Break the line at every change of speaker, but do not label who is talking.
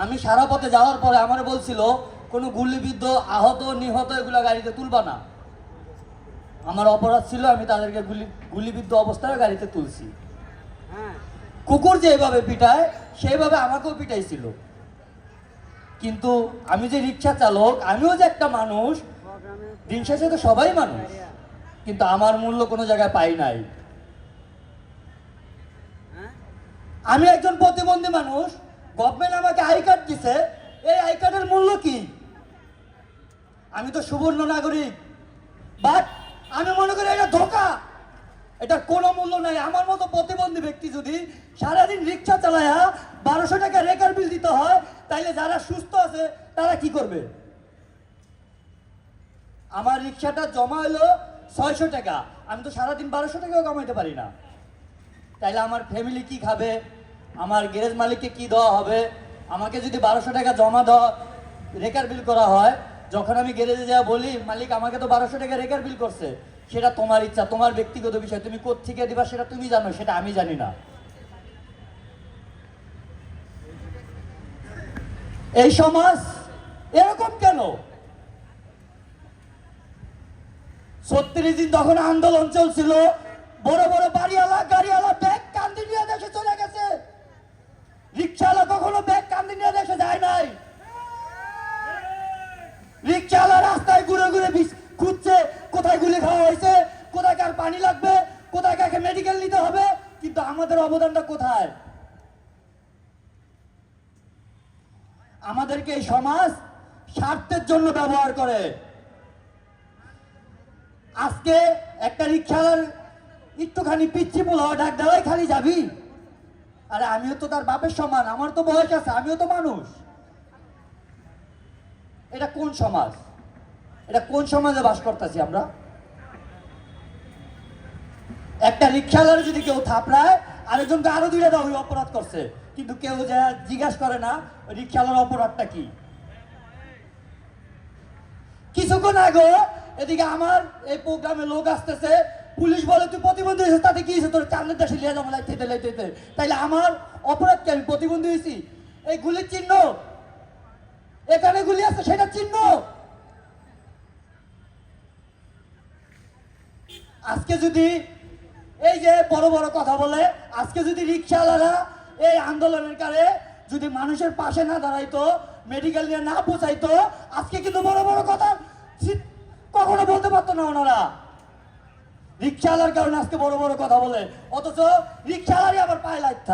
আমি সারা পথে যাওয়ার পরে আমার বলছিল কোনো গুলিবিদ্ধ আহত নিহত এগুলো গাড়িতে তুলবা না। আমার অপরাধ ছিল, আমি তাদেরকে গুলিবিদ্ধ অবস্থায় গাড়িতে তুলছি। কুকুর যেভাবে পিটায় সেইভাবে আমাকেও পিটাইছিল। কিন্তু আমি যে রিক্সা চালক, আমিও যে একটা মানুষ, দিন শেষে তো সবাই মানুষ, কিন্তু আমার মূল্য কোনো জায়গায় পাই নাই। আমি একজন প্রতিবন্ধী মানুষ, গভর্নমেন্ট আমাকে আই কার্ড দিছে, এই আই কার্ডের মূল্য কি? আমি তো সুবর্ণ নাগরিক, বাট আমি মনে করি এটা ধোঁকা, এটার কোনো মূল্য নাই। আমার মতো প্রতিবন্ধী ব্যক্তি যদি সারাদিন রিক্সা চালায়া 1200 টাকা রেকার বিল দিতে হয়, তাইলে যারা সুস্থ আছে তারা কি করবে? আমার রিক্সাটা জমা হলো 600 টাকা, আমি তো সারাদিন 1200 টাকাও কামাইতে পারি না। তাইলে আমার ফ্যামিলি কি খাবে? আমার গ্যারেজ মালিককে কি দেওয়া হবে? আমাকে যদি 1200 টাকা জমা দেওয়া রেকার বিল করা হয়, যখন আমি গ্যারেজে যাওয়া বলি মালিক আমাকে তো 1200 টাকা রেকার বিল করছে, সেটা তোমার ইচ্ছা, তোমার ব্যক্তিগত বিষয়, তুমি কোত্থেকে দিবা সেটা তুমি জানো, সেটা আমি জানি না। এই সমাজ এরকম কেন? 36 দিন তখন আন্দোলন চলছিল, বড় বড় বাড়িওয়ালা গাড়িওয়ালা ব্যাগ কান্দি নিয়ে দেশে চলে গেছে, রিক্সাওয়ালা কখনো ব্যাগ কান্দি নিয়ে দেশে যায় নাই। রিক্সাওয়ালা রাস্তায় ঘুরে ঘুরে খুঁজছে কোথায় গুলি খাওয়া হয়েছে, কোথায় কার পানি লাগবে, কোথায় কাকে মেডিকেল নিতে হবে, কিন্তু আমাদের অবদানটা কোথায়? আমাদেরকে এই সমাজ স্বার্থের জন্য ব্যবহার করে। আজকে একটা রিক্সাওয়ালার একটুখানি পিচ্ছি পোলা ডাক দেওয়াই খালি যাবি, আরে আমিও তো তার বাপের সমান, আমার তো বয়স আছে, আমিও তো মানুষ। এটা কোন সমাজ? এটা কোন সমাজে বাস করতেছি আমরা? একটা রিক্সাওয়ালার যদি কেউ থাপড়ায়, আরেকজনকে আরো 2টা দাও অপরাধ করছে, কিন্তু কেউ যা জিজ্ঞাসা করে না রিক্সাওয়ালার অপরাধটা কি। কিছুক্ষণ আগে এদিকে আমার এই প্রোগ্রামে লোক আসতেছে, পুলিশ বলে তুই প্রতিবন্ধী হয়েছিস, তাতে কি হয়েছে? তোর চাঁদের দেশে লিয়ে যাবো লাইতে। তাইলে আমার অপরাধ কি? আমি প্রতিবন্ধী হয়েছি, এই গুলির চিহ্ন, এখানে গুলি আছে সেটা চিহ্ন। আজকে যদি এই যে বড় বড় কথা বলে, আজকে যদি রিক্সাওয়ালারা এই আন্দোলনের কারে যদি মানুষের পাশে না দাঁড়াইতো, মেডিকেল নিয়ে না পৌঁছাইতো, আজকে কিন্তু বড় বড় কথা কখনো বলতে পারতো না ওনারা। রিক্সাওয়ালার কারণে আজকে বড় বড় কথা বলে, অথচ রিক্সাওয়ালারই আবার পায়ে লাগতো।